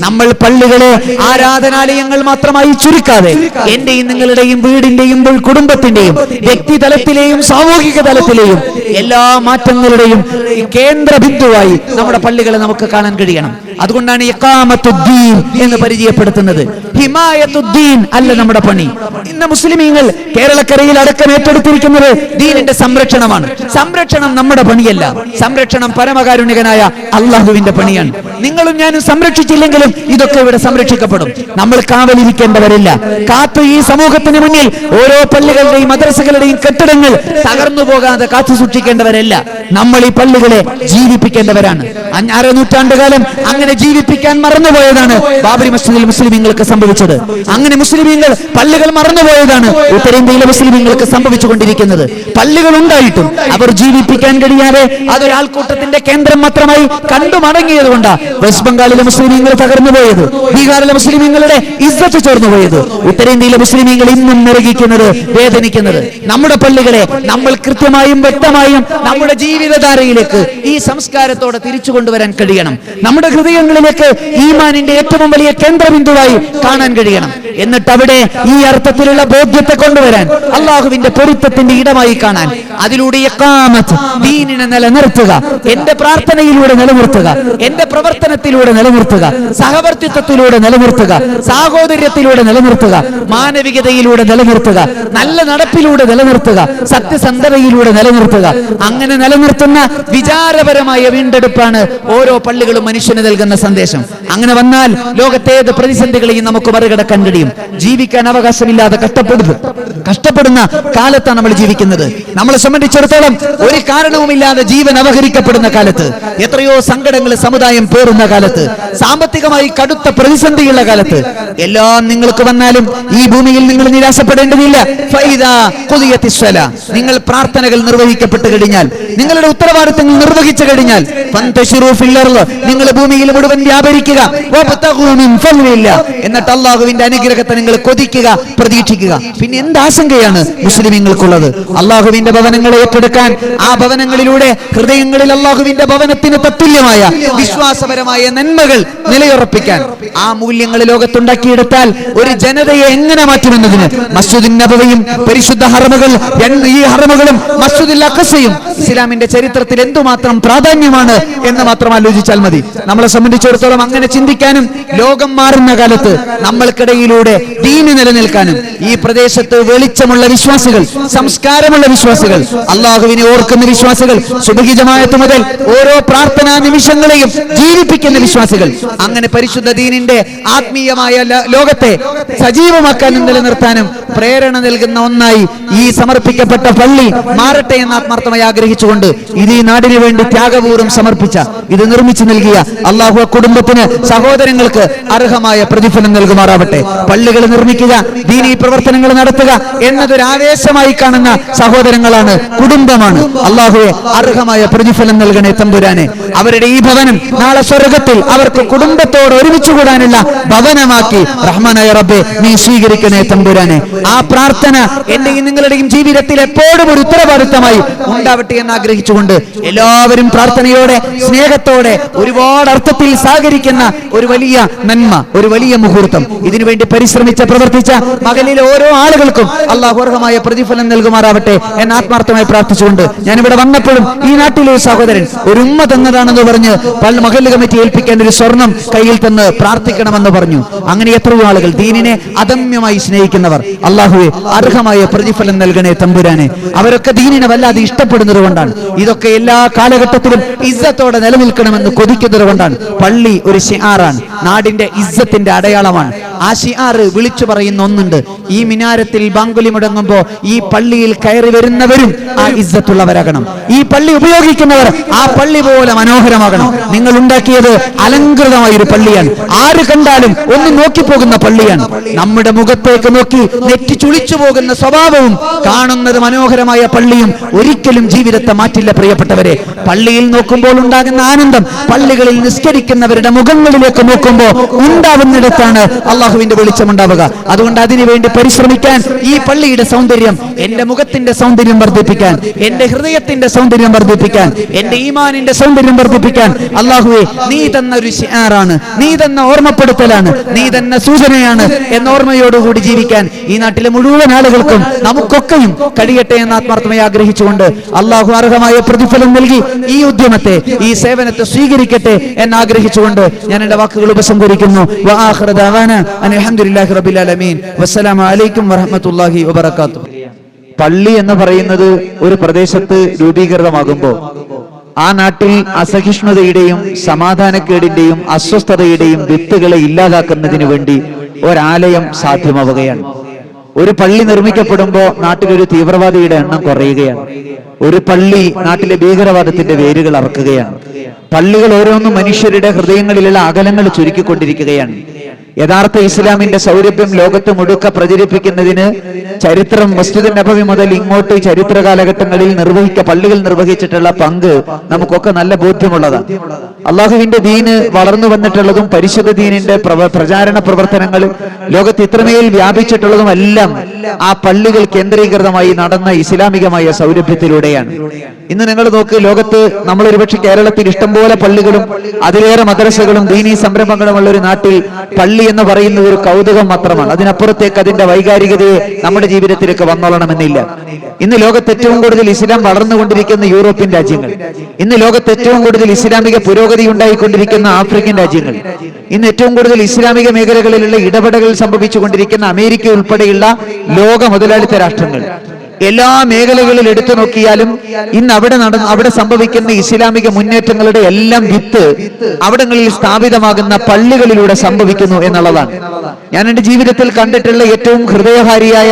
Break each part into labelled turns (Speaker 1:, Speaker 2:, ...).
Speaker 1: നമ്മൾ പള്ളികളെ ആരാധനാലയങ്ങൾ മാത്രമായി ചുരുക്കാതെ എന്റെയും നിങ്ങളുടെയും വീടിന്റെയും കുടുംബത്തിന്റെയും വ്യക്തിതലത്തിലെയും സാമൂഹിക തലത്തിലെയും എല്ലാ മാറ്റങ്ങളുടെയും കേന്ദ്ര ബിന്ദുവായി നമ്മുടെ പള്ളികളെ നമുക്ക് കാണാൻ കഴിയണം. അതുകൊണ്ടാണ് ഇഖാമത്തുദ്ദീൻ എന്ന് പരിചയപ്പെടുത്തുന്നത്. ഹിമായത്തുദ്ദീൻ അല്ല നമ്മുടെ പണി. ഇന്ന് മുസ്ലിമീങ്ങൾ കേരളക്കരയിൽ അടക്കം ഏറ്റെടുത്തിരിക്കുന്നത് ദീനിന്റെ സംരക്ഷണമാണ്. സംരക്ഷണം നമ്മുടെ പണിയല്ല. സംരക്ഷണം പരമകാരുണികനായ അള്ളാഹുവിന്റെ പണിയാണ്. നിങ്ങളും ഞാനും സംരക്ഷിച്ചില്ലെങ്കിലും ഇതൊക്കെ ഇവിടെ സംരക്ഷിക്കപ്പെടും. നമ്മൾ കാവലിരിക്കേണ്ടവരില്ല. കാത്തു ഈ സമൂഹത്തിന് മുന്നിൽ ഓരോ പള്ളികളുടെയും മദ്രസകളുടെയും കെട്ടിടങ്ങൾ തകർന്നു പോകാതെ കാത്തു സൂക്ഷിക്കേണ്ടവരല്ല. നമ്മൾ ഈ പള്ളികളെ ജീവിപ്പിക്കേണ്ടവരാണ്. 6 നൂറ്റാണ്ടുകാലം അങ്ങനെ ജീവിപ്പിക്കാൻ മറന്നുപോയതാണ് ബാബരി മസ്ജിദിൽ മുസ്ലിമീങ്ങൾക്ക് സംഭവിച്ചത്. അങ്ങനെ മുസ്ലിമീങ്ങൾ പള്ളികൾ മറന്നുപോയതാണ് ഉത്തരേന്ത്യയിലെ മുസ്ലിമീങ്ങൾക്ക് സംഭവിച്ചുകൊണ്ടിരിക്കുന്നത്. പള്ളികൾ ഉണ്ടായിട്ടും അവർ ജീവിപ്പിക്കാൻ കഴിയാതെ അതൊരാൾക്കൂട്ടത്തിന്റെ കേന്ദ്രം മാത്രമായി കണ്ടു മടങ്ങിയത് കൊണ്ടാണ് വെസ്റ്റ് ബംഗാളിലെ മുസ്ലിമീങ്ങൾ തകർന്നുപോയത്, ബീഹാറിലെ മുസ്ലിമീങ്ങളുടെ ഇസ്സത്ത് ചോർന്നുപോയത്. ഉത്തരേന്ത്യയിലെ മുസ്ലിമീങ്ങൾ ഇന്നും നിരകിക്കുന്നത്, വേദനിക്കുന്നത്. നമ്മുടെ പള്ളികളെ നമ്മൾ കൃത്യമായും വ്യക്തമായും നമ്മുടെ ജീവിതധാരയിലേക്ക് ഈ സംസ്കാരത്തോടെ തിരിച്ചു കൊണ്ടുവരാൻ കഴിയണം. നമ്മുടെ ഹൃദയങ്ങളിലേക്ക് ഈമാനിന്റെ ഏറ്റവും വലിയ കേന്ദ്രബിന്ദുവായി കാണാൻ കഴിയണം. എന്നിട്ട് അവിടെ ഈ അർത്ഥത്തിലുള്ള ബോധ്യത്തെ കൊണ്ടുവരാൻ, അള്ളാഹുവിന്റെ പൊരുത്തത്തിന്റെ ഇടമായി കാണാൻ, അതിലൂടെ ഇഖാമത്ത് ദീനിനെ നിലനിർത്തുക, എന്റെ പ്രാർത്ഥനയിലൂടെ നിലനിർത്തുക, എന്റെ പ്രവർത്തനത്തിലൂടെ നിലനിർത്തുക, സഹവർത്തിത്വത്തിലൂടെ നിലനിർത്തുക, സാഹോദര്യത്തിലൂടെ നിലനിർത്തുക, മാനവികതയിലൂടെ നിലനിർത്തുക, നല്ല നടപ്പിലൂടെ നിലനിർത്തുക, സത്യസന്ധതയിലൂടെ നിലനിർത്തുക. അങ്ങനെ നിലനിർത്തുന്ന വിചാരപരമായ വീണ്ടെടുപ്പാണ് ഓരോ പള്ളികളും മനുഷ്യന് നൽകുന്ന സന്ദേശം. അങ്ങനെ വന്നാൽ ലോകത്തെ ഏത് പ്രതിസന്ധികളെയും നമുക്ക് മറികടക്കാൻ കഴിയും. ജീവിക്കാൻ അവകാശമില്ലാതെ കഷ്ടപ്പെടുന്ന കാലത്താണ് നമ്മൾ ജീവിക്കുന്നത്. നമ്മളെ സംബന്ധിച്ചിടത്തോളം ഒരു കാരണവുമില്ലാതെ ജീവൻ അപഹരിക്കപ്പെടുന്ന കാലത്ത്, എത്രയോ സങ്കടങ്ങൾ സമുദായം പേറുന്ന കാലത്ത്, സാമ്പത്തികമായി കടുത്ത പ്രതിസന്ധിയുള്ള കാലത്ത്, എല്ലാം നിങ്ങൾക്ക് വന്നാലും ഈ ഭൂമിയിൽ നിങ്ങൾ നിരാശപ്പെടേണ്ടതില്ല. നിങ്ങൾ പ്രാർത്ഥനകൾ നിർവഹിക്കപ്പെട്ട് കഴിഞ്ഞാൽ, നിങ്ങളുടെ ഉത്തരവാദിത്തങ്ങൾ നിർവഹിച്ചു കഴിഞ്ഞാൽ, നിങ്ങൾ ഭൂമിയിൽ മുഴുവൻ വ്യാപരിക്കുക, എന്നിട്ട് അള്ളാഹുവിന്റെ അനുഗ്രഹത്തെ നിങ്ങൾ കൊതിക്കുക, പ്രതീക്ഷിക്കുക. പിന്നെ എന്താശങ്കയാണ് മുസ്ലിമീങ്ങൾക്കുള്ളത്? അള്ളാഹുവിന്റെ ഭവനങ്ങളെ ഏറ്റെടുക്കാൻ, ആ ഭവനങ്ങളിലൂടെ ഹൃദയങ്ങളിൽ അള്ളാഹുവിന്റെ ഭവനത്തിന് തത്തുല്യമായ വിശ്വാസപരമായ നന്മകൾ നിലയുറപ്പിക്കാൻ, ആ മൂല്യങ്ങൾ ലോകത്തുണ്ടാക്കിയെടുത്താൽ ഒരു ജനതയെ എങ്ങനെ മാറ്റുമെന്നതിന് മസ്ജിദുൻ നബവിയും പരിശുദ്ധ ഹറമുകൾ, ഈ ഹറമുകളും മസ്ജിദുൽ അഖ്സയും ഇസ്ലാമിന്റെ ചരിത്രത്തിൽ എന്തുമാത്രം പ്രാധാന്യമാണ് എന്ന് മാത്രം ആലോചിച്ചാൽ മതി. നമ്മളെ സംബന്ധിച്ചിടത്തോളം അങ്ങനെ ചിന്തിക്കാനും, ലോകം മാറുന്ന കാലത്ത് നമ്മൾക്കിടയിലൂടെ ദീന് നിലനിൽക്കാനും, ഈ പ്രദേശത്ത് വെളിച്ചമുള്ള വിശ്വാസികൾ, സംസ്കാരമുള്ള വിശ്വാസികൾ, അള്ളാഹുവിനെ ഓർക്കുന്ന വിശ്വാസികൾ, സുബ്ഹി ജമാഅത്ത് മുതൽ ഓരോ പ്രാർത്ഥനാ നിമിഷങ്ങളെയും ജീവിപ്പിക്കുന്ന വിശ്വാസികൾ, അങ്ങനെ പരിശുദ്ധ ദീനിന്റെ ആത്മീയമായ ലോകത്തെ സജീവമാക്കാനും നിലനിർത്താനും പ്രേരണ നൽകുന്ന ഒന്നായി ഈ സമർപ്പിക്കപ്പെട്ട പള്ളി മാറട്ടെ എന്ന് ആത്മാർത്ഥമായി ആഗ്രഹിച്ചുകൊണ്ട്, ഇത് ഈ നാടിനു വേണ്ടി ത്യാഗപൂർവ്വം സമർപ്പിച്ച, ഇത് നിർമ്മിച്ചു നൽകിയ അള്ളാഹു കുടുംബത്തിന്, സഹോദരങ്ങൾക്ക് അർഹമായ പ്രതിഫലം നൽകുമാറാവട്ടെ. പള്ളികൾ നിർമ്മിക്കുക, ദീനീ പ്രവർത്തനങ്ങൾ നടത്തുക എന്നതൊരു ആവേശമായി കാണുന്ന സഹോദരങ്ങളാണ്, കുടുംബമാണ്. അള്ളാഹുവെ അർഹമായ പ്രതിഫലം നൽകണേ തമ്പുരാനെ. അവരുടെ ഈ ഭവനം നാളെ സ്വർഗത്തിൽ അവർക്ക് കുടുംബത്തോട് ഒരുമിച്ച് കൂടാനുള്ള ഭവനമാക്കി റഹ്മാനായ റബ്ബേ നീ സ്വീകരിക്കണേ തമ്പുരാനെ. ആ പ്രാർത്ഥന എന്റെയും നിങ്ങളുടെയും ജീവിതത്തിൽ എപ്പോഴും ഒരു ഉത്തരവാദിത്തമായി ഉണ്ടാവട്ടെ എന്ന് ആഗ്രഹിച്ചുകൊണ്ട്, എല്ലാവരും പ്രാർത്ഥനയോടെ, സ്നേഹത്തോടെ, ഒരുപാട് അർത്ഥത്തിൽ സഹകരിക്കുന്ന ഒരു വലിയ നന്മ, ഒരു വലിയ മുഹൂർത്തം, ഇതിനുവേണ്ടി പരിശ്രമിച്ച, പ്രവർത്തിച്ച മകനിലെ ഓരോ ആളുകൾക്കും അള്ളാഹു അർഹമായ പ്രതിഫലം നൽകുമാറാവട്ടെ എന്ന് ആത്മാർത്ഥമായി പ്രാർത്ഥിച്ചുകൊണ്ട്, ഞാനിവിടെ വന്നപ്പോഴും ഈ നാട്ടിലെ ഒരു സഹോദരൻ ഒരു ഉമ്മ തന്നതാണെന്ന് പറഞ്ഞ് മഹല്ല് കമ്മിറ്റി ഏൽപ്പിക്കേണ്ട ഒരു സ്വർണം കയ്യിൽ തന്ന് പ്രാർത്ഥിക്കണമെന്ന് പറഞ്ഞു. അങ്ങനെ എത്രയോ ആളുകൾ ദീനിനെ അദമ്യമായി സ്നേഹിക്കുന്നവർ, അള്ളാഹുവെ അർഹമായ പ്രതിഫലം നൽകണേ തമ്പുരാനെ. അവരൊക്കെ ദീനിനെ വല്ലാതെ ഇഷ്ടപ്പെടുന്നത് കൊണ്ടാണ്, ഇതൊക്കെ എല്ലാ കാലഘട്ടത്തിലും ഇസ്സത്തോടെ നിലനിൽക്കണമെന്ന് കൊതിക്കുന്നത് കൊണ്ടാണ്. പള്ളി ഒരു ശിആറാണ്, നാടിന്റെ ഇസ്സത്തിന്റെ അടയാളമാണ്. ആ ശിആർ വിളിച്ചു പറയുന്ന ഒന്നുണ്ട്, ഈ മിനാരത്തിൽ ബാങ്കുലി മുടങ്ങുമ്പോ ഈ പള്ളിയിൽ കയറി വരുന്നവരും ആ ഇസ്സത്തുള്ളവരാകണം. ഈ പള്ളി ഉപയോഗിക്കുന്നവർ ആ പള്ളി പോലെ മനോഹരമാകണം. നിങ്ങൾ ഉണ്ടാക്കിയത് അലങ്കൃതമായ ഒരു പള്ളിയാണ്, ആര് കണ്ടാലും ഒന്ന് നോക്കിപ്പോകുന്ന പള്ളിയാണ്. നമ്മുടെ മുഖത്തേക്ക് നോക്കി നെറ്റി ചുളിച്ചു പോകുന്ന സ്വഭാവവും കാണുന്നത് മനോഹരമായ പള്ളിയും ഒരിക്കലും ജീവിതത്തെ മാറ്റില്ല. പ്രിയപ്പെട്ടവരെ, പള്ളിയിൽ നോക്കുമ്പോൾ ഉണ്ടാകുന്ന ആനന്ദം പള്ളികളിൽ നിസ്കരിക്കുന്നവരുടെ മുഖങ്ങളിലേക്ക് നോക്കുമ്പോൾ ഉണ്ടാവുന്നിടത്താണ് അള്ളാഹുവിന്റെ വെളിച്ചമുണ്ടാവുക. അതുകൊണ്ട് അതിനുവേണ്ടി പരിശ്രമിക്കാൻ, ഈ പള്ളിയുടെ സൗന്ദര്യം, എന്റെ മുഖത്തിന്റെ സൗന്ദര്യം വർദ്ധിപ്പിക്കാൻ, എന്റെ ഹൃദയത്തിന്റെ സൗന്ദര്യം വർദ്ധിപ്പിക്കാൻ, എന്റെ ഈമാനിന്റെ സൗന്ദര്യം വർദ്ധിപ്പിക്കാൻ അള്ളാഹുവെ നീ തന്ന ഒരു ശിആറാണ്, നീ തന്ന ഓർമ്മപ്പെടുത്തലാണ്, നീ തന്ന സൂചനയാണ് എന്ന ഓർമ്മയോടുകൂടി ജീവിക്കാൻ ഈ നാട്ടിലെ മുഴുവൻ ആളുകൾക്കും നമുക്കൊക്കെയും കഴിയട്ടെ എന്ന് ആത്മാർത്ഥമായി ആഗ്രഹിച്ചുകൊണ്ട് അള്ളാഹു അർഹമായ പ്രതിഫലം നൽകി ഈ ഉദ്യമത്തെ, ഈ സേവനത്തെ സ്വീകരിക്കട്ടെ എന്നാഗ്രഹിച്ചുകൊണ്ട് ഞാൻ എന്റെ വാക്കുകൾ ഉപസംഹരിക്കുന്നു. വആഖിറു ദഅവാനാ അൽഹംദുലില്ലാഹി റബ്ബിൽ ആലമീൻ. വസ്സലാമു അലൈക്കും വറഹ്മത്തുള്ളാഹി വബറകാതുഹു.
Speaker 2: പള്ളി എന്ന് പറയുന്നത് ഒരു പ്രദേശത്ത് രൂപീകൃതമാകുമ്പോൾ ആ നാട്ടിൽ അസഹിഷ്ണുതയുടെയും സമാധാനക്കേടിന്റെയും അസ്വസ്ഥതയുടെയും വിത്തുകളെ ഇല്ലാതാക്കുന്നതിന് വേണ്ടി ഒരാലയം സാധ്യമാവുകയാണ്. ഒരു പള്ളി നിർമ്മിക്കപ്പെടുമ്പോൾ നാട്ടിലൊരു തീവ്രവാദിയുടെ എണ്ണം കുറയുകയാണ്. ഒരു പള്ളി നാട്ടിലെ ഭീകരവാദത്തിന്റെ വേരുകൾ അറക്കുകയാണ്. പള്ളികൾ ഓരോന്നും മനുഷ്യരുടെ ഹൃദയങ്ങളിലുള്ള അകലങ്ങൾ ചുരുക്കിക്കൊണ്ടിരിക്കുകയാണ്. യഥാർത്ഥ ഇസ്ലാമിന്റെ സൗരഭ്യം ലോകത്ത് മുഴുക്ക പ്രചരിപ്പിക്കുന്നതിന് ചരിത്രം, മസ്ജിദ് നബവി മുതൽ ഇങ്ങോട്ട് ചരിത്ര കാലഘട്ടങ്ങളിൽ പള്ളികൾ നിർവഹിച്ചിട്ടുള്ള പങ്ക് നമുക്കൊക്കെ നല്ല ബോധ്യമുള്ളതാണ്. അള്ളാഹുവിന്റെ ദീന് വളർന്നു വന്നിട്ടുള്ളതും പരിശുദ്ധ ദീനിന്റെ പ്രചാരണ പ്രവർത്തനങ്ങൾ ലോകത്ത് ഇത്രമേൽ വ്യാപിച്ചിട്ടുള്ളതും എല്ലാം ആ പള്ളികൾ കേന്ദ്രീകൃതമായി നടന്ന ഇസ്ലാമികമായ സൗരഭ്യത്തിലൂടെയാണ്. ഇന്ന് നിങ്ങൾ നോക്ക്, ലോകത്ത് നമ്മൾ ഒരുപക്ഷെ കേരളത്തിൽ ഇഷ്ടംപോലെ പള്ളികളും അതിലേറെ മദ്രസകളും ദീനീ സംരംഭങ്ങളുമുള്ള ഒരു നാട്ടിൽ പള്ളി എന്ന് പറയുന്നത് ഒരു കൗതുകം മാത്രമാണ്. അതിനപ്പുറത്തേക്ക് അതിന്റെ വൈകാരികതയെ നമ്മുടെ ജീവിതത്തിലേക്ക് വന്നോളണമെന്നില്ല. ഇന്ന് ലോകത്ത് ഏറ്റവും കൂടുതൽ ഇസ്ലാം വളർന്നുകൊണ്ടിരിക്കുന്ന യൂറോപ്യൻ രാജ്യങ്ങൾ, ഇന്ന് ലോകത്ത് ഏറ്റവും കൂടുതൽ ഇസ്ലാമിക പുരോഗതി ഉണ്ടായിക്കൊണ്ടിരിക്കുന്ന ആഫ്രിക്കൻ രാജ്യങ്ങൾ, ഇന്ന് ഏറ്റവും കൂടുതൽ ഇസ്ലാമിക മേഖലകളിലുള്ള ഇടപെടലുകൾ സംഭവിച്ചുകൊണ്ടിരിക്കുന്ന അമേരിക്ക ഉൾപ്പെടെയുള്ള ലോക മുതലാളിത്ത രാഷ്ട്രങ്ങൾ, എല്ലാ മേഖലകളിൽ എടുത്തു നോക്കിയാലും ഇന്ന് അവിടെ സംഭവിക്കുന്ന ഇസ്ലാമിക മുന്നേറ്റങ്ങളുടെ എല്ലാം വിത്ത് അവിടങ്ങളിൽ സ്ഥാപിതമാകുന്ന പള്ളികളിലൂടെ സംഭവിക്കുന്നു എന്നുള്ളതാണ്. ഞാൻ എന്റെ ജീവിതത്തിൽ കണ്ടിട്ടുള്ള ഏറ്റവും ഹൃദയഹാരിയായ,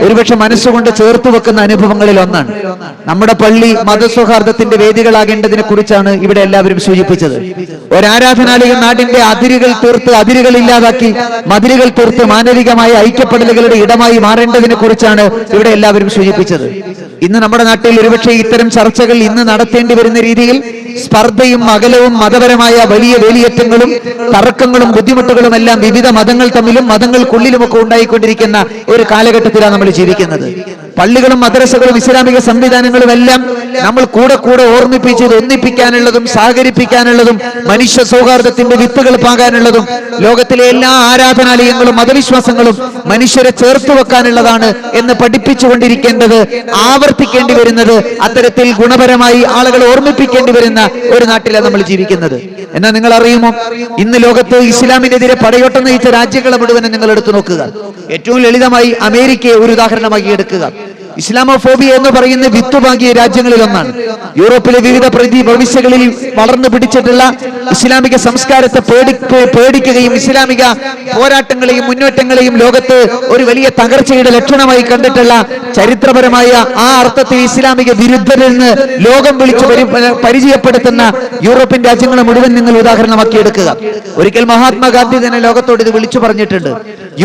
Speaker 2: ഒരുപക്ഷെ മനസ്സുകൊണ്ട് ചേർത്ത് വെക്കുന്ന അനുഭവങ്ങളിൽ ഒന്നാണ്. നമ്മുടെ പള്ളി മതസൗഹാർദ്ദത്തിന്റെ വേദികളാകേണ്ടതിനെ കുറിച്ചാണ് ഇവിടെ എല്ലാവരും സൂചിപ്പിച്ചത്. ഒരാരാധനാലയം നാടിന്റെ അതിരുകൾ ഇല്ലാതാക്കി മതിലുകൾ തീർത്ത് മാനവികമായ ഐക്യപ്പെടലുകളുടെ ഇടമായി മാറേണ്ടതിനെ കുറിച്ചാണ് ഇവിടെ എല്ലാവരും സൂചിപ്പിച്ചത്. ഇന്ന് നമ്മുടെ നാട്ടിൽ ഒരുപക്ഷെ ഇത്തരം ചർച്ചകൾ ഇന്ന് നടത്തേണ്ടി വരുന്ന രീതിയിൽ സ്പർദ്ധയും അകലവും മതപരമായ വലിയ വേലിയേറ്റങ്ങളും തർക്കങ്ങളും ബുദ്ധിമുട്ടുകളും എല്ലാം വിവിധ മതങ്ങൾ തമ്മിലും മതങ്ങൾക്കുള്ളിലുമൊക്കെ ഉണ്ടായിക്കൊണ്ടിരിക്കുന്ന ഒരു കാലഘട്ടത്തിലാണ് നമ്മൾ ജീവിക്കുന്നത്. പള്ളികളും മദ്രസകളും ഇസ്ലാമിക സംവിധാനങ്ങളും എല്ലാം നമ്മൾ കൂടെ ഓർമ്മിപ്പിച്ചത് ഒന്നിപ്പിക്കാനുള്ളതും സഹകരിപ്പിക്കാനുള്ളതും മനുഷ്യ സൗഹാർദ്ദത്തിന്റെ വിത്തുകൾ പാകാനുള്ളതും ലോകത്തിലെ എല്ലാ ആരാധനാലയങ്ങളും മതവിശ്വാസങ്ങളും മനുഷ്യരെ ചേർത്ത് വെക്കാനുള്ളതാണ് എന്ന് പഠിപ്പിച്ചുകൊണ്ടിരിക്കേണ്ടത്, ആവർത്തിക്കേണ്ടി വരുന്നത്, അത്തരത്തിൽ ഗുണപരമായി ആളുകളെ ഓർമ്മിപ്പിക്കേണ്ടി വരുന്ന ഒരു നാട്ടിലാണ് നമ്മൾ ജീവിക്കുന്നത്. എന്നാൽ നിങ്ങൾ അറിയുമോ, ഇന്ന് ലോകത്ത് ഇസ്ലാമിനെതിരെ പടയോട്ടം നയിച്ച രാജ്യങ്ങളെ മുഴുവനും നിങ്ങൾ എടുത്തു നോക്കുക. ഏറ്റവും ലളിതമായി അമേരിക്കയെ ഒരു ഉദാഹരണമാക്കി എടുക്കുക. ഇസ്ലാമോഫോബിയ എന്ന് പറയുന്ന വിത്തുപാകിയ രാജ്യങ്ങളിൽ ഒന്നാണ്. യൂറോപ്പിലെ വിവിധ പ്രവിശ്യകളിൽ വളർന്നു പിടിച്ചിട്ടുള്ള ഇസ്ലാമിക സംസ്കാരത്തെ പേടിക്കുകയും ഇസ്ലാമിക പോരാട്ടങ്ങളെയും മുന്നേറ്റങ്ങളെയും ലോകത്ത് ഒരു വലിയ തകർച്ചയുടെ ലക്ഷണമായി കണ്ടിട്ടുള്ള ചരിത്രപരമായ ആ അർത്ഥത്തിൽ ഇസ്ലാമിക വിരുദ്ധരിൽ നിന്ന് ലോകം വിളിച്ചു പരിചയപ്പെടുത്തുന്ന യൂറോപ്യൻ രാജ്യങ്ങളെ മുഴുവൻ നിങ്ങൾ ഉദാഹരണമാക്കി എടുക്കുക. ഒരിക്കൽ മഹാത്മാഗാന്ധി തന്നെ ലോകത്തോട് ഇത് വിളിച്ചു പറഞ്ഞിട്ടുണ്ട്.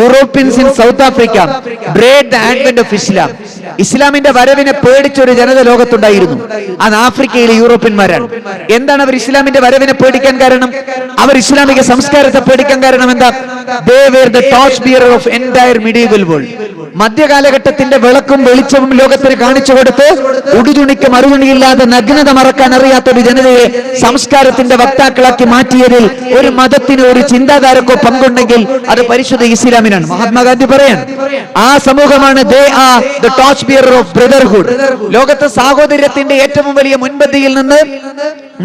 Speaker 2: Europeans in South Africa bred the advent of Islam. ഇസ്ലാമിന്റെ വരവിനെ പേടിച്ചൊരു ജനത ലോകത്തുണ്ടായിരുന്നു. അത് ആഫ്രിക്കയിലെ യൂറോപ്യന്മാരാണ്. എന്താണ് അവർ ഇസ്ലാമിന്റെ വരവിനെ പേടിക്കാൻ കാരണം? അവർ ഇസ്ലാമിക സംസ്കാരത്തെ പേടിക്കാൻ കാരണം എന്താ? They were the torch bearer of entire medieval world. മധ്യകാലഘട്ടത്തിന്റെ വിളക്കും വെളിച്ചവും ലോകത്തിന് കാണിച്ചു കൊടുത്ത് ഉടുതുണിക്ക് മറുതുണിയില്ലാതെ നഗ്നത മറക്കാൻ അറിയാത്ത ഒരു ജനതയെ സംസ്കാരത്തിന്റെ വക്താക്കളാക്കി മാറ്റിയതിൽ ഒരു മതത്തിന്, ഒരു ചിന്താധാരക്കോ പങ്കുണ്ടെങ്കിൽ അത് പരിശുദ്ധ ഇസ്ലാമിനാണ്. മഹാത്മാഗാന്ധി പറയാൻ ആ സമൂഹമാണ് they are the torch bearer of brotherhood. ലോകത്തെ സാഹോദര്യത്തിന്റെ ഏറ്റവും വലിയ മുൻപന്തിയിൽ നിന്ന്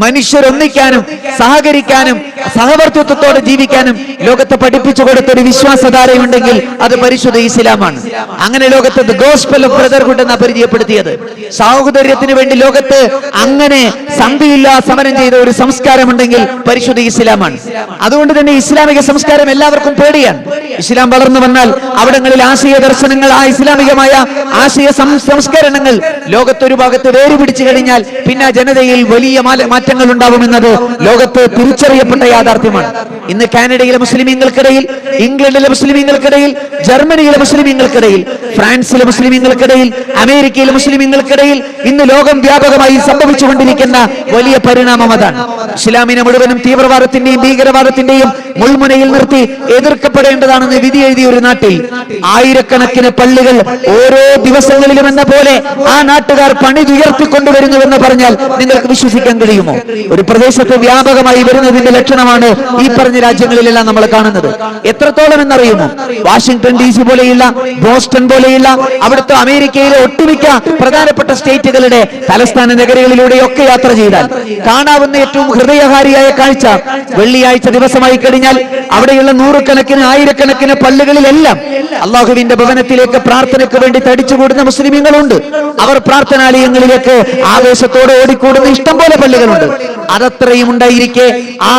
Speaker 2: മനുഷ്യർ ഒന്നിക്കാനും സഹകരിക്കാനും സഹവർത്തിത്വത്തോടെ ജീവിക്കാനും ലോകത്തെ പഠിപ്പിച്ചു കൊടുത്തൊരു വിശ്വാസധാരയുണ്ടെങ്കിൽ അത് പരിശുദ്ധ ഇസ്ലാമാണ്. അങ്ങനെ ലോകത്ത് ദ ഗോസ്പൽ ഓഫ് ബ്രദർഹുഡ് എന്നാ പരിചയപ്പെടുത്തിയത്. സാഹോദര്യത്തിന് വേണ്ടി ലോകത്ത് അങ്ങനെ സന്ധിയില്ലാ സമരം ചെയ്ത ഒരു സംസ്കാരമുണ്ടെങ്കിൽ പരിശുദ്ധ ഇസ്ലാമാണ്. അതുകൊണ്ട് തന്നെ ഇസ്ലാമിക സംസ്കാരം എല്ലാവർക്കും പേടിയാണ്. ഇസ്ലാം വളർന്നു വന്നാൽ അവിടങ്ങളിൽ ആശയ ദർശനങ്ങൾ, ആ ഇസ്ലാമികമായ ആശയ സംസ്കരണങ്ങൾ ലോകത്തൊരു ഭാഗത്ത് വേരുപിടിച്ചു കഴിഞ്ഞാൽ പിന്നെ ജനതയിൽ വലിയ മാറ്റങ്ങൾ ഉണ്ടാവുമെന്നത് ലോകത്ത് തിരിച്ചറിയപ്പെട്ട യാഥാർത്ഥ്യമാണ്. ഇന്ന് കാനഡയിലെ മുസ്ലിമീങ്ങൾക്കിടയിൽ, ഇംഗ്ലണ്ടിലെ മുസ്ലിമീങ്ങൾക്കിടയിൽ, ജർമ്മനിയിലെ മുസ്ലിമീങ്ങൾക്കിടയിൽ, ഫ്രാൻസിലെ മുസ്ലിമീങ്ങൾക്കിടയിൽ, അമേരിക്കയിലെ മുസ്ലിമീങ്ങൾക്കിടയിൽ ഇന്ന് ലോകം വ്യാപകമായി സംഭവിച്ചുകൊണ്ടിരിക്കുന്ന വലിയ പരിണാമം അതാണ്. ഇസ്ലാമിനെ മുഴുവനും തീവ്രവാദത്തിന്റെയും ഭീകരവാദത്തിന്റെയും മുൾമുനയിൽ നിർത്തി എതിർക്കപ്പെടേണ്ടതാണ്
Speaker 1: പള്ളികളാണെന്ന് വിധി എഴുതിയ ഒരു നാട്ടിൽ ആയിരക്കണക്കിന് പള്ളികൾ ഓരോ ദിവസങ്ങളിലും എന്ന പോലെ ആ നാട്ടുകാർ പണിതുയർത്തിക്കൊണ്ടുവരുന്നുവെന്ന് പറഞ്ഞാൽ നിങ്ങൾക്ക് വിശ്വസിക്കാൻ കഴിയുമോ? ഒരു പ്രദേശത്ത് വ്യാപകമായി വരുന്നതിന്റെ ലക്ഷണമാണ് ഈ പറഞ്ഞ രാജ്യങ്ങളിലെല്ലാം നമ്മൾ കാണുന്നത്. എത്രത്തോളം എന്നറിയുമോ? വാഷിംഗ്ടൺ DC പോലെയുള്ള, ബോസ്റ്റൺ പോലെയുള്ള, അവിടുത്തെ അമേരിക്കയിലെ ഒട്ടുമിക്ക പ്രധാനപ്പെട്ട സ്റ്റേറ്റുകളുടെ തലസ്ഥാന നഗരങ്ങളിലൂടെയൊക്കെ യാത്ര ചെയ്താൽ കാണാവുന്ന ഏറ്റവും ഹൃദയഹാരിയായ കാഴ്ച, വെള്ളിയാഴ്ച ദിവസമായി കഴിഞ്ഞാൽ അവിടെയുള്ള നൂറുകണക്കിന് ആയിരക്കണക്കിന് പള്ളികളിലെല്ലാം അള്ളാഹുവിന്റെ ഭവനത്തിലേക്ക് പ്രാർത്ഥനയ്ക്ക് വേണ്ടി തടിച്ചുകൂടുന്ന മുസ്ലിമീങ്ങളുണ്ട്. അവർ പ്രാർത്ഥനാലയങ്ങളിലേക്ക് ആവേശത്തോടെ ഓടിക്കൂടുന്ന ഇഷ്ടം പോലെ പള്ളികളുണ്ട്. അതത്രയും ഉണ്ടായിരിക്കെ ആ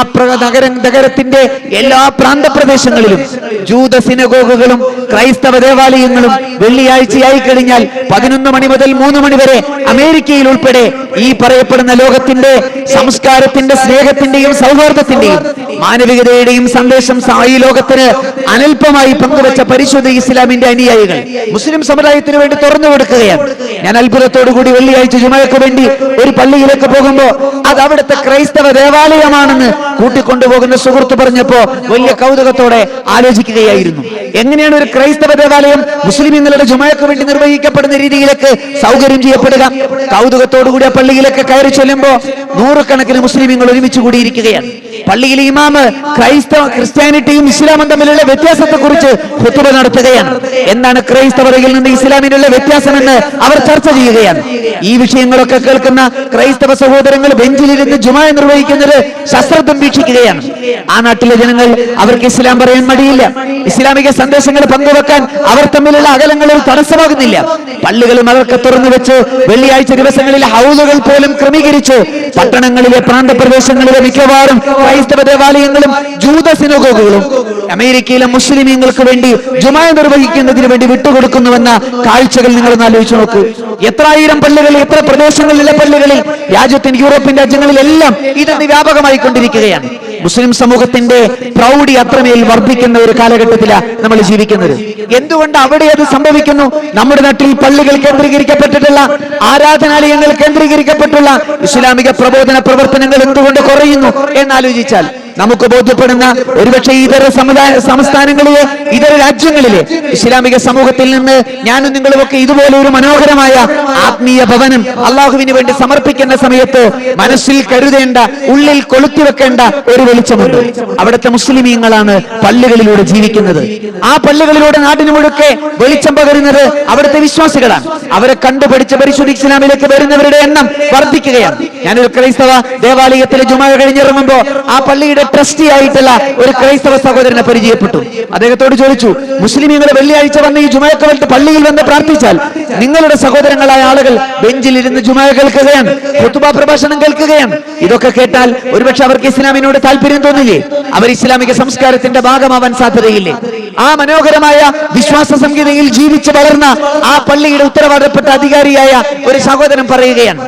Speaker 1: നഗരത്തിന്റെ എല്ലാ പ്രാന്തപ്രദേശങ്ങളിലും ജൂത സിനഗോഗുകളും ക്രൈസ്തവ ദേവാലയങ്ങളും വെള്ളിയാഴ്ചയായി കഴിഞ്ഞാൽ 11 മണി മുതൽ 3 മണി വരെ അമേരിക്കയിൽ ഉൾപ്പെടെ ഈ പറയപ്പെടുന്ന ലോകത്തിന്റെ സംസ്കാരത്തിന്റെ, സ്നേഹത്തിന്റെയും സൗഹാർദ്ദത്തിന്റെയും മാനവികതയുടെയും സന്ദേശം ഈ ലോകത്തിന് അനൽപമായി പങ്കുവച്ച പരിശുദ്ധ ഇസ്ലാമിന്റെ അനുയായികൾ മുസ്ലിം സമുദായത്തിന് വേണ്ടി തുറന്നു കൊടുക്കുകയാണ്. ഞാൻ അത്ഭുതത്തോടുകൂടി വെള്ളിയാഴ്ച ജുമയ്ക്ക് വേണ്ടി ഒരു പള്ളിയിലേക്ക് പോകുമ്പോ അത് അവിടുത്തെ ക്രൈസ്തവ ദേവാലയമാണെന്ന് കൂട്ടിക്കൊണ്ടുപോകുന്ന സുഹൃത്ത് പറഞ്ഞപ്പോ വലിയ കൗതുകത്തോടെ ആലോചിക്കുകയായിരുന്നു. എങ്ങനെയാണ് ഒരു ക്രൈസ്തവ ദേവാലയം മുസ്ലിമീങ്ങളുടെ ജുമയ്ക്ക് വേണ്ടി നിർവഹിക്കപ്പെടുന്ന രീതിയിലേക്ക് സൗകര്യം ചെയ്യപ്പെടുക? കൗതുകത്തോടുകൂടി ആ പള്ളിയിലേക്ക് കയറി ചെല്ലുമ്പോ നൂറുകണക്കിന് മുസ്ലിമീങ്ങൾ ഒരുമിച്ച് കൂടിയിരിക്കുകയാണ്. പള്ളിയിലെ ഇമാമ് ക്രിസ്ത്യാനിറ്റിയും ഇസ്ലാമും തമ്മിലുള്ള വ്യത്യാസത്തെ കുറിച്ച് ഖുതുബ നടത്തുകയാണ്. എന്താണ് ക്രൈസ്തവരിൽ നിന്ന് ഇസ്ലാമിനുള്ള വ്യത്യാസമെന്ന് അവർ ചർച്ച ചെയ്യുകയാണ്. ഈ വിഷയങ്ങളൊക്കെ കേൾക്കുന്ന ക്രൈസ്തവ സഹോദരങ്ങൾ ബെഞ്ചിലിരുന്ന് ജുമ നിർവഹിക്കുന്നത് ശസ്ത്രദ്ധം വീക്ഷിക്കുകയാണ്. ആ നാട്ടിലെ ജനങ്ങൾ അവർക്ക് ഇസ്ലാം പറയാൻ മടിയില്ല. ഇസ്ലാമിക സന്ദേശങ്ങൾ പങ്കുവെക്കാൻ അവർ തമ്മിലുള്ള അകലങ്ങളിൽ തടസ്സമാകുന്നില്ല. പള്ളികളും അതൊക്കെ തുറന്നു വെച്ച് വെള്ളിയാഴ്ച ദിവസങ്ങളിൽ ഹൗലുകൾ പോലും ക്രമീകരിച്ചു. പട്ടണങ്ങളിലെ പ്രാന്തപ്രദേശങ്ങളിലെ മിക്കവാറും ക്രൈസ്തവ ദേവാലയങ്ങളും ജൂത സിനഗോഗുകളും അമേരിക്കയിലെ മുസ്ലിമീങ്ങൾക്ക് വേണ്ടി ജുമ നിർവഹിക്കുന്നതിന് വേണ്ടി വിട്ടുകൊടുക്കുന്നുവെന്ന കാഴ്ചകൾ നിങ്ങളൊന്ന് ആലോചിച്ചു നോക്കൂ. എത്രായിരം പള്ളികളിൽ, എത്ര പ്രദേശങ്ങളിലെ പള്ളികളിൽ, രാജ്യത്തിന്റെ യൂറോപ്യൻ രാജ്യങ്ങളിലെല്ലാം ഇതെന്ന് വ്യാപകമായി കൊണ്ടിരിക്കുകയാണ്. മുസ്ലിം സമൂഹത്തിന്റെ പ്രൗഢി അത്രമേൽ വർദ്ധിക്കുന്ന ഒരു കാലഘട്ടത്തിലാണ് നമ്മൾ ജീവിക്കുന്നത്. എന്തുകൊണ്ട് അവിടെ അത് സംഭവിക്കുന്നു? നമ്മുടെ നാട്ടിൽ പള്ളികൾ കേന്ദ്രീകരിക്കപ്പെട്ടിട്ടുള്ള, ആരാധനാലയങ്ങൾ കേന്ദ്രീകരിക്കപ്പെട്ടുള്ള ഇസ്ലാമിക പ്രബോധന പ്രവർത്തനങ്ങൾ എന്തുകൊണ്ട് കുറയുന്നു എന്നാലോചിച്ചാൽ നമുക്ക് ബോധ്യപ്പെടുന്ന ഒരുപക്ഷെ ഇതര സംസ്ഥാനങ്ങളിലെ, ഇതര രാജ്യങ്ങളിലെ ഇസ്ലാമിക സമൂഹത്തിൽ നിന്ന് ഞാനും നിങ്ങളുമൊക്കെ ഇതുപോലെ ഒരു മനോഹരമായ ആത്മീയ ഭവനം അള്ളാഹുവിന് വേണ്ടി സമർപ്പിക്കുന്ന സമയത്ത് മനസ്സിൽ കരുതേണ്ട, ഉള്ളിൽ കൊളുത്തിവെക്കേണ്ട ഒരു വെളിച്ചമുണ്ട്. അവിടുത്തെ മുസ്ലിമീങ്ങളാണ് പള്ളികളിലൂടെ ജീവിക്കുന്നത്. ആ പള്ളികളിലൂടെ നാടിന് മുഴുക്കെ വെളിച്ചം പകരുന്നത് അവിടുത്തെ വിശ്വാസികളാണ്. അവരെ കണ്ടുപഠിച്ച് പരിശുദ്ധ ഇസ്ലാമിലേക്ക് വരുന്നവരുടെ എണ്ണം വർദ്ധിക്കുകയാണ്. ഞാനൊരു ക്രൈസ്തവ ദേവാലയത്തിലെ ജുമ കഴിഞ്ഞിറങ്ങുമ്പോ ആ പള്ളിയുടെ ട്രസ്റ്റി ആയിട്ടുള്ള ഒരു ക്രൈസ്തവ സഹോദരനെ പരിചയപ്പെട്ടു. അദ്ദേഹത്തോട് ചോദിച്ചു, മുസ്ലിമീങ്ങൾ വെള്ളിയാഴ്ച വന്ന് ഈ ജുമയ്ക്ക് വേണ്ടി പള്ളിയിൽ വന്ന് പ്രാർത്ഥിച്ചാൽ നിങ്ങളുടെ സഹോദരങ്ങളായ ആളുകൾ ബെഞ്ചിലിരുന്ന് ജുമ കേൾക്കുകയാണ്, ഖുതുബ പ്രഭാഷണം കേൾക്കുകയാണ്. ഇതൊക്കെ കേട്ടാൽ ഒരുപക്ഷെ അവർക്ക് ഇസ്ലാമിനോട് താല്പര്യം തോന്നില്ലേ? അവർ ഇസ്ലാമിക സംസ്കാരത്തിന്റെ ഭാഗമാവാൻ സാധ്യതയില്ലേ? ആ മനോഹരമായ വിശ്വാസ സംഹിതയിൽ ജീവിച്ച് വളർന്ന ആ പള്ളിയുടെ ഉത്തരവാദപ്പെട്ട അധികാരിയായ ഒരു സഹോദരൻ പറയുകയാണ്,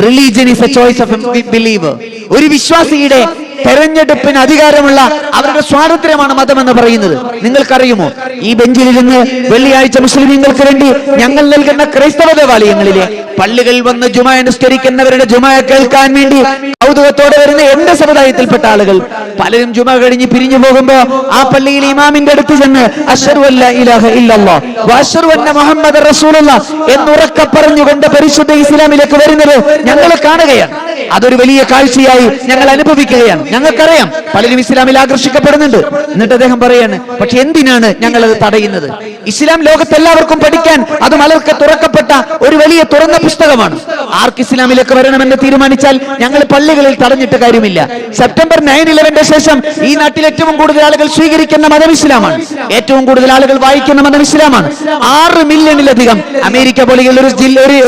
Speaker 1: religion is A choice of A believer. ഒരു വിശ്വാസിയുടെ തെരഞ്ഞെടുപ്പിന് അധികാരമുള്ള അവരുടെ സ്വാതന്ത്ര്യമാണ് മതം എന്ന് പറയുന്നത്. നിങ്ങൾക്കറിയുമോ, ഈ ബെഞ്ചിലിരുന്ന് വെള്ളിയാഴ്ച മുസ്ലിമീങ്ങൾക്ക് വേണ്ടി ഞങ്ങൾ നൽകുന്ന ക്രൈസ്തവ ദേവാലയങ്ങളിലെ പള്ളികൾ വന്ന് ജുമ അനുഷ്ഠിക്കുന്നവരുടെ ജുമ കേൾക്കാൻ വേണ്ടി കൗതുകത്തോടെ വരുന്ന എന്റെ സമുദായത്തിൽപ്പെട്ട ആളുകൾ പലരും ജുമ കഴിഞ്ഞ് പിരിഞ്ഞു പോകുമ്പോ ആ പള്ളിയിൽ ഇമാമിന്റെ അടുത്ത് ചെന്ന് അശ്ഹദു അല്ലാ ഇലാഹ ഇല്ലല്ലാഹ് വ അശ്ഹദു അന്ന മുഹമ്മദർ റസൂലുള്ളാഹ് എന്നുറക്കെ പറഞ്ഞുകൊണ്ട് പരിശുദ്ധ ഇസ്ലാമിലേക്ക് വരുന്നത് ഞങ്ങൾ കാണുകയാണ്. അതൊരു വലിയ കാഴ്ചയായി ഞങ്ങൾ അനുഭവിക്കുകയാണ്. ഞങ്ങൾക്കറിയാം പലരും ഇസ്ലാമിൽ ആകർഷിക്കപ്പെടുന്നുണ്ട്. എന്നിട്ട് അദ്ദേഹം പറയാണ്, പക്ഷെ എന്തിനാണ് ഞങ്ങൾ അത് തടയുന്നത്? ഇസ്ലാം ലോകത്തെല്ലാവർക്കും പഠിക്കാൻ അത് മലർക്ക് തുറക്കപ്പെട്ട ഒരു വലിയ തുറന്ന പുസ്തകമാണ്. ആർക്ക് ഇസ്ലാമിലേക്ക് വരണമെന്ന് തീരുമാനിച്ചാൽ ഞങ്ങൾ പള്ളികളിൽ തടഞ്ഞിട്ട് കാര്യമില്ല. സെപ്റ്റംബർ 9/11 ശേഷം ഈ നാട്ടിൽ ഏറ്റവും കൂടുതൽ ആളുകൾ സ്വീകരിക്കുന്ന മതം ഇസ്ലാമാണ്. ഏറ്റവും കൂടുതൽ ആളുകൾ വായിക്കുന്ന മതം ഇസ്ലാമാണ്. 6 മില്യണിലധികം, അമേരിക്ക പോലെയുള്ള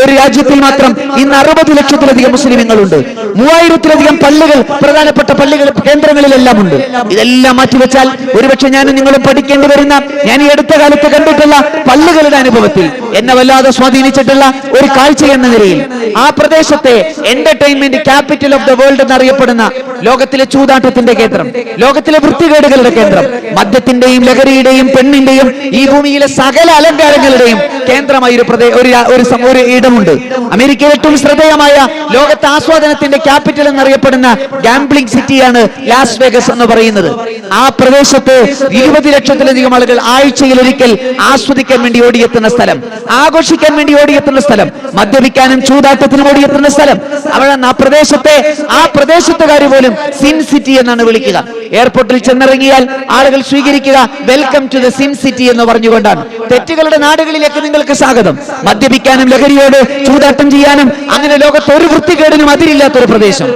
Speaker 1: ഒരു രാജ്യത്തിൽ മാത്രം ഇന്ന് 60 ലക്ഷത്തിലധികം മുസ്ലിങ്ങളുണ്ട്. 3000-ത്തിലധികം പള്ളികൾ, പ്രധാനപ്പെട്ട പള്ളികൾ കേന്ദ്രങ്ങളിലെല്ലാം ഉണ്ട്. ഇതെല്ലാം മാറ്റിവെച്ചാൽ ഒരുപക്ഷെ ഞാനും നിങ്ങളും പഠിക്കേണ്ടി വരുന്ന, ഞാൻ ഈ അടുത്ത കാലത്ത് കണ്ടിട്ടുള്ള പള്ളികളുടെ അനുഭവത്തിൽ എന്നെ വല്ലാതെ സ്വാധീനിച്ചിട്ടുള്ള ഒരു കാഴ്ച എന്ന നിലയിൽ ആ പ്രദേശത്തെ entertainment capital of the world എന്നറിയപ്പെടുന്ന, ലോകത്തിലെ ചൂതാട്ടത്തിന്റെ കേന്ദ്രം, ലോകത്തിലെ വൃത്തികേടുകളുടെ കേന്ദ്രം, മദ്യത്തിന്റെയും ലഹരിയുടെയും പെണ്ണിന്റെയും ഈ ഭൂമിയിലെ സകല അലങ്കാരങ്ങളുടെയും കേന്ദ്രമായ ഒരു ഇടമുണ്ട്. അമേരിക്കയിൽ ഏറ്റവും ശ്രദ്ധേയമായ, ലോകത്തെ ആസ്വാദനത്തിന്
Speaker 2: ആഗോളതലത്തിന്റെ ക്യാപിറ്റൽ എന്നറിയപ്പെടുന്ന ഗാംബ്ലിംഗ് സിറ്റിയാണ് ലാസ് വേഗസ് എന്ന് പറയുന്നത്. ആ പ്രദേശത്ത് 20 ലക്ഷത്തിലധികം ആളുകൾ ആഴ്ചയിൽ ഒരിക്കൽ ആസ്വദിക്കാൻ വേണ്ടി ഓടിയെത്തുന്ന സ്ഥലം, ആഘോഷിക്കാൻ വേണ്ടി ഓടിയെത്തുന്ന സ്ഥലം, മദ്യപിക്കാനും ചൂതാട്ടത്തിനും ഓടിയെത്തുന്ന സ്ഥലം. അവിടെ ആ പ്രദേശത്തുകാർ പോലും സിൻ സിറ്റി എന്നാണ് വിളിക്കുക. എയർപോർട്ടിൽ ചെന്നിറങ്ങിയാൽ ആളുകൾ സ്വീകരിക്കുക welcome to the sin city എന്ന് പറഞ്ഞുകൊണ്ടാണ്. തെറ്റുകളുടെ നാടുകളിലേക്ക് നിങ്ങൾക്ക് സ്വാഗതം. മദ്യപിക്കാനും ലഹരിയോട് ചൂതാട്ടം ചെയ്യാനും അങ്ങനെ ലോകത്ത് ഒരു വൃത്തികേടിനും അതിരില്ലാത്തൊരു പ്രദേശം.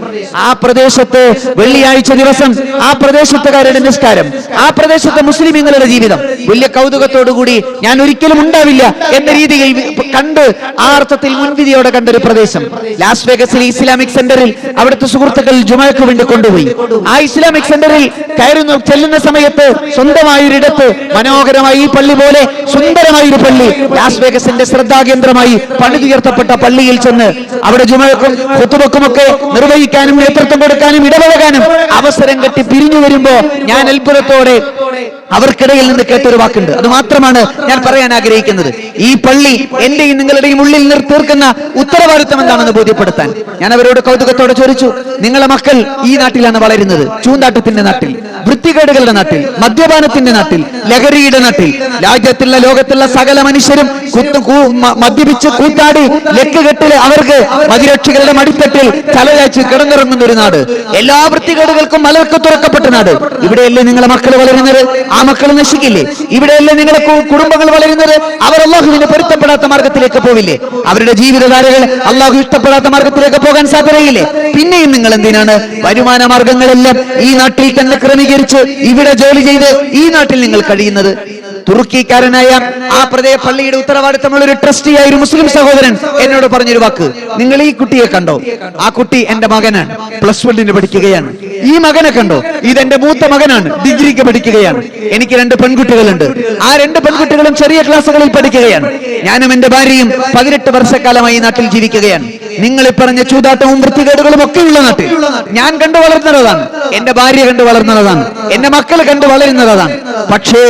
Speaker 2: ആ പ്രദേശത്ത് വെള്ളിയാഴ്ച ദിവസം ആ പ്രദേശത്തുകാരുടെ നിസ്കാരം, ആ പ്രദേശത്തെ മുസ്ലിമീങ്ങളുടെ ജീവിതം വലിയ കൗതുകത്തോടുകൂടി ഞാൻ ഒരിക്കലും ഉണ്ടാവില്ല എന്ന രീതിയിൽ കണ്ട് ആ അർത്ഥത്തിൽ മുൻവിധിയോടെ കണ്ടൊരു പ്രദേശം ലാസ് വേഗസിലെ ഇസ്ലാമിക് സെന്ററിൽ അവിടുത്തെ സുഹൃത്തുക്കൾ ജുമയ്ക്ക് വേണ്ടി കൊണ്ടുപോയി. ആ ഇസ്ലാമിക് സെന്ററിൽ ചെല്ലുന്ന സമയത്ത് സ്വന്തമായൊരിടത്ത് മനോഹരമായി ഈ പള്ളി പോലെ സുന്ദരമായൊരു പള്ളി, ലാസ് വേഗസിന്റെ ശ്രദ്ധാകേന്ദ്രമായി പണിതുയർത്തപ്പെട്ട പള്ളിയിൽ ചെന്ന് അവിടെ ജുമയ്ക്കും ഖുതുബക്കുമൊക്കെ നിർവഹിക്കാനും നേതൃത്വം കൊടുക്കാനും ഇടപഴകാനും അവസരം കെട്ടി പിരിഞ്ഞു വരുമ്പോ ഞാൻ അത്ഭുതത്തോടെ അവർക്കിടയിൽ നിന്ന് കേട്ടൊരു വാക്കുണ്ട്. അത് മാത്രമാണ് ഞാൻ പറയാൻ ആഗ്രഹിക്കുന്നത്. ഈ പള്ളി എന്റെയും നിങ്ങളുടെയും ഉള്ളിൽ തീർക്കുന്ന ഉത്തരവാദിത്വം എന്താണെന്ന് ബോധ്യപ്പെടുത്താൻ ഞാൻ അവരോട് കൗതുകത്തോടെ ചോദിച്ചു, നിങ്ങളെ മക്കൾ ഈ നാട്ടിലാണ് വളരുന്നത്, ചൂതാട്ടത്തിന്റെ നാട്ടിൽ, വൃത്തികേടുകളുടെ നാട്ടിൽ, മദ്യപാനത്തിന്റെ നാട്ടിൽ, ലഹരിയുടെ നാട്ടിൽ. രാജ്യത്തുള്ള ലോകത്തുള്ള സകല മനുഷ്യരും മദ്യപിച്ച് കൂത്താടി ലക്കുകെട്ടില് അവർക്ക് മതിരക്ഷികളുടെ മടിത്തട്ടിൽ തലയാച്ച് കിടന്നിറങ്ങുന്ന ഒരു നാട്, എല്ലാ വൃത്തികേടുകൾക്കും മലർക്ക് തുറക്കപ്പെട്ട നാട്. ഇവിടെയല്ലേ നിങ്ങളെ മക്കൾ വളരുന്നത്? ആ മക്കൾ നശിക്കില്ലേ? ഇവിടെയല്ലേ നിങ്ങളുടെ കുടുംബങ്ങൾ വളരുന്നത്? അവർ അള്ളാഹുവിന് പൊരുത്തപ്പെടാത്ത മാർഗത്തിലേക്ക് പോവില്ലേ? അവരുടെ ജീവിതധാരകൾ അള്ളാഹു ഇഷ്ടപ്പെടാത്ത മാർഗത്തിലേക്ക് പോകാൻ സാധ്യതയില്ലേ? പിന്നെയും നിങ്ങൾ എന്തിനാണ് വരുമാന മാർഗങ്ങളെല്ലാം ഈ നാട്ടിൽ തന്നെ ക്രമീകരിച്ച് ഇവിടെ ജോലി ചെയ്ത് ഈ നാട്ടിൽ നിങ്ങൾ കഴിയുന്നത്? തുർക്കിക്കാരനായ ആ പള്ളിയുടെ ഉത്തരവാദിത്തമുള്ള ഒരു ട്രസ്റ്റിയായ ഒരു മുസ്ലിം സഹോദരൻ എന്നോട് പറഞ്ഞൊരു വാക്ക്, നിങ്ങൾ ഈ കുട്ടിയെ കണ്ടോ? ആ കുട്ടി എന്റെ മകനാണ്, +1 പഠിക്കുകയാണ്. ഈ മകനെ കണ്ടോ? ഇതെന്റെ മൂത്ത മകനാണ്, ഡിഗ്രിക്ക് പഠിക്കുകയാണ്. എനിക്ക് 2 പെൺകുട്ടികളുണ്ട്. ആ 2 പെൺകുട്ടികളും ചെറിയ ക്ലാസ്സുകളിൽ പഠിക്കുകയാണ്. ഞാനും എന്റെ ഭാര്യയും 18 വർഷക്കാലമായി ഈ നാട്ടിൽ ജീവിക്കുകയാണ്. നിങ്ങൾ ഈ പറഞ്ഞ ചൂതാട്ടവും വൃത്തികേടുകളും ഒക്കെയുള്ള നാട്ടിൽ ഞാൻ കണ്ടു വളർന്നതാണ്, എന്റെ ഭാര്യ കണ്ടു വളർന്നതാണ്, എന്റെ മക്കൾ കണ്ടു വളരുന്നതാണ്. പക്ഷേ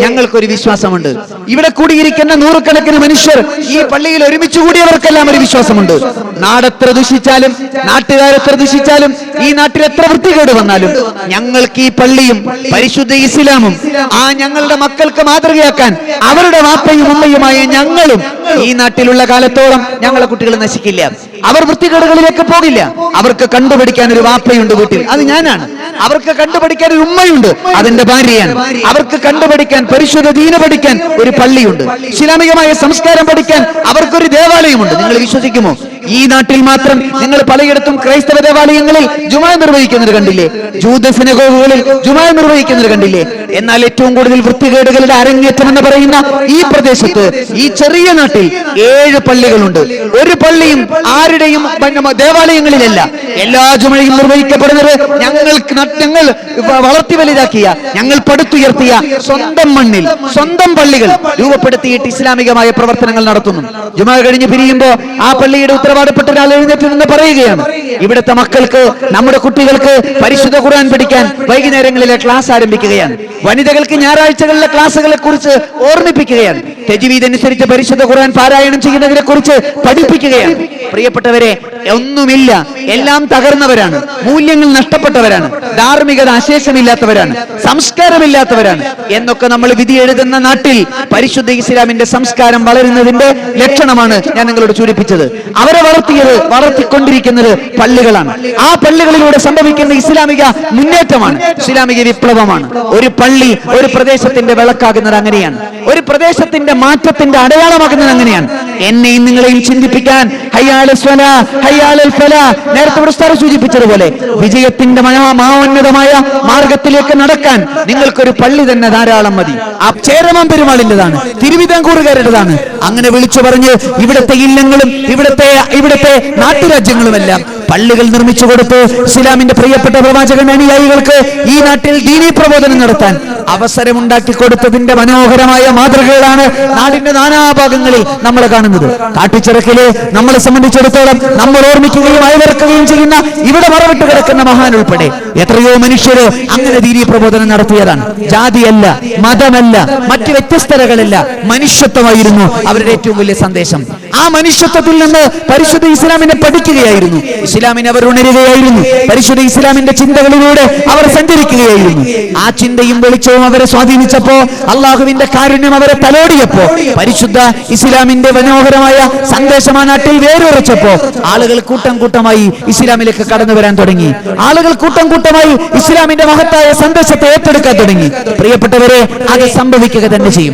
Speaker 2: ഞങ്ങൾക്കൊരു വിശ്വാസമുണ്ട്. ഇവിടെ കൂടിയിരിക്കുന്ന നൂറുകണക്കിന് മനുഷ്യർ, ഈ പള്ളിയിൽ ഒരുമിച്ച് കൂടിയവർക്കെല്ലാം ഒരു വിശ്വാസമുണ്ട്. നാടെത്ര ദുഷിച്ചാലും നാട്ടുകാരെത്ര ദുഷിച്ചാലും ഈ നാട്ടിൽ എത്ര വൃത്തികേട് വന്നാലും ഞങ്ങൾക്ക് ഈ പള്ളിയും പരിശുദ്ധ ഇസ്ലാമും ആ ഞങ്ങളുടെ മക്കൾക്ക് മാതൃകയാക്കാൻ അവരുടെ വാപ്പയും ഉമ്മയുമായ ഞങ്ങളും ഈ നാട്ടിലുള്ള കാലത്തോളം ഞങ്ങളെ കുട്ടികൾ നശിക്കില്ല. അവർ വൃത്തികേടുകളിലേക്ക് പോകില്ല. അവർക്ക് കണ്ടുപിടിക്കാൻ ഒരു വാപ്പയുണ്ട് വീട്ടിൽ, അത് ഞാനാണ്. അവർക്ക് കണ്ടുപിടിക്കാൻ ഒരു ഉമ്മയുണ്ട്, അതെന്റെ ഭാര്യയാണ്. അവർക്ക് കണ്ടുപിടിക്കാൻ പരിശുദ്ധ ദീന പഠിക്കാൻ ഒരു പള്ളിയുണ്ട്. ഇസ്ലാമികമായ സംസ്കാരം പഠിക്കാൻ അവർക്കൊരു ദേവാലയമുണ്ട്. നിങ്ങൾ വിശ്വസിക്കുമോ? ഈ നാട്ടിൽ മാത്രം നിങ്ങൾ പലയിടത്തും ക്രൈസ്തവ ദേവാലയങ്ങളിൽ ജുമാ നിർവഹിക്കുന്നത് കണ്ടില്ലേ? ജൂത സിനഗോഗുകളിൽ ജുമാ നിർവഹിക്കുന്നത് കണ്ടില്ലേ? എന്നാൽ ഏറ്റവും കൂടുതൽ വൃത്തികേടുകളുടെ അരങ്ങേറ്റം എന്ന് പറയുന്ന ഈ പ്രദേശത്ത്, ഈ ചെറിയ നാട്ടിൽ 7 പള്ളികളുണ്ട്. ഒരു പള്ളിയും ആരുടെയും ദേവാലയങ്ങളിലല്ല. എല്ലാ ജുമയും നിർവഹിക്കപ്പെടുന്നത് ഞങ്ങൾ വളർത്തി വലുതാക്കിയ, ഞങ്ങൾ പടുത്തുയർത്തിയ സ്വന്തം മണ്ണിൽ സ്വന്തം പള്ളികൾ രൂപപ്പെടുത്തിയിട്ട് ഇസ്ലാമികമായ പ്രവർത്തനങ്ങൾ നടത്തുന്നു. ജുമാ കഴിഞ്ഞ് പിരിയുമ്പോ ആ പള്ളിയുടെ ഉത്തരവാദപ്പെട്ട ഒരാൾ എഴുന്നേറ്റ് നിന്ന് പറയുകയാണ്, ഇവിടുത്തെ മക്കൾക്ക്, നമ്മുടെ കുട്ടികൾക്ക് പരിശുദ്ധ ഖുർആൻ പഠിക്കാൻ വൈകുന്നേരങ്ങളിലെ ക്ലാസ് ആരംഭിക്കുകയാണ്. വനിതകൾക്ക് ഞായറാഴ്ചകളിലെ ക്ലാസ്സുകളെ കുറിച്ച് ഓർമ്മിപ്പിക്കുകയാണ്. തജ്വീദ് അനുസരിച്ച് പരിശുദ്ധ ഖുർആൻ പാരായണം ചെയ്യുന്നതിനെ കുറിച്ച് പഠിപ്പിക്കുകയാണ്. പ്രിയപ്പെട്ടവരെ, ഒന്നുമില്ല, എല്ലാം തകർന്നവരാണ്, മൂല്യങ്ങൾ നഷ്ടപ്പെട്ടവരാണ്, ധാർമ്മികത അശേഷമില്ലാത്തവരാണ്, സംസ്കാരമില്ലാത്തവരാണ് എന്നൊക്കെ നമ്മൾ വിധി എഴുതുന്ന നാട്ടിൽ പരിശുദ്ധ ഇസ്ലാമിന്റെ സംസ്കാരം വളരുന്നതിന്റെ ലക്ഷണമാണ് ഞാൻ നിങ്ങളോട് സൂചിപ്പിച്ചത്. അവരെ വളർത്തിക്കൊണ്ടിരിക്കുന്നത് പള്ളികളാണ്. ആ പള്ളികളിലൂടെ സംഭവിക്കുന്ന ഇസ്ലാമിക മുന്നേറ്റമാണ്, ഇസ്ലാമിക വിപ്ലവമാണ്. ഒരു പള്ളി ഒരു പ്രദേശത്തിന്റെ വിളക്കാകുന്നത് അങ്ങനെയാണ്, ഒരു പ്രദേശത്തിന്റെ മാറ്റത്തിന്റെ അടയാളമാകുന്നത് അങ്ങനെയാണ്. എന്നെയും നിങ്ങളെയും ചിന്തിപ്പിക്കാൻ നേരത്തെ ഉസ്താദ് സൂചിപ്പിച്ചതുപോലെ വിജയത്തിന്റെ മഹോന്നതമായ മാർഗത്തിലേക്ക് നടക്കാൻ നിങ്ങൾക്കൊരു പള്ളി തന്നെ ധാരാളം മതി. ആ ചേരമാൻ പെരുമാളിൻ്റെതാണ്, തിരുവിതാംകൂറുകാരുടേതാണ്. അങ്ങനെ വിളിച്ചു പറഞ്ഞ് ഇവിടുത്തെ ഇല്ലങ്ങളും ഇവിടുത്തെ നാട്ടുരാജ്യങ്ങളുമെല്ലാം പള്ളികൾ നിർമ്മിച്ചു കൊടുത്ത് ഇസ്ലാമിന്റെ പ്രിയപ്പെട്ട പ്രവാചകൻ അനുയായികൾക്ക് ഈ നാട്ടിൽ ദീനീ പ്രബോധനം നടത്താൻ അവസരമുണ്ടാക്കി കൊടുത്തതിന്റെ മനോഹരമായ മാതൃകകളാണ് നാടിന്റെ നാനാഭാഗങ്ങളിൽ നമ്മൾ കാണുന്നത്. കാട്ടിച്ചിറക്കില് നമ്മളെ സംബന്ധിച്ചിടത്തോളം നമ്മൾ ഓർമ്മിക്കുകയും അയവിറക്കുകയും ചെയ്യുന്ന ഇവിടെ മറവിട്ട് കിടക്കുന്ന മഹാൻ ഉൾപ്പെടെ എത്രയോ മനുഷ്യര് അങ്ങനെ ദീനീ പ്രബോധനം നടത്തിയതാണ്. ജാതിയല്ല, മതമല്ല, മറ്റ് വ്യത്യസ്തതകളല്ല, മനുഷ്യത്വമായിരുന്നു അവരുടെ ഏറ്റവും വലിയ സന്ദേശം.
Speaker 1: ആ മനുഷ്യത്വത്തിൽ നിന്ന് പരിശുദ്ധ ഇസ്ലാമിനെ പഠിക്കുകയായിരുന്നു. ഇസ്ലാമിനെ അവർ ഉണരുകയായിരുന്നു. പരിശുദ്ധ ഇസ്ലാമിന്റെ ചിന്തകളിലൂടെ അവർ സഞ്ചരിക്കുകയായിരുന്നു. ആ ചിന്തയും വെളിച്ചവും അവരെ സ്വാധീനിച്ചപ്പോ, അള്ളാഹുവിന്റെ കാരുണ്യം അവരെ തലോടിയപ്പോ, പരിശുദ്ധ ഇസ്ലാമിന്റെ മനോഹരമായ സന്ദേശം ആ നാട്ടിൽ വേരുറച്ചപ്പോ ആളുകൾ കൂട്ടം കൂട്ടമായി ഇസ്ലാമിലേക്ക് കടന്നു വരാൻ തുടങ്ങി. ആളുകൾ കൂട്ടം കൂട്ടമായി ഇസ്ലാമിന്റെ മഹത്തായ സന്ദേശത്തെ ഏറ്റെടുക്കാൻ തുടങ്ങി. പ്രിയപ്പെട്ടവരെ, അത് സംഭവിക്കുക തന്നെ ചെയ്യും.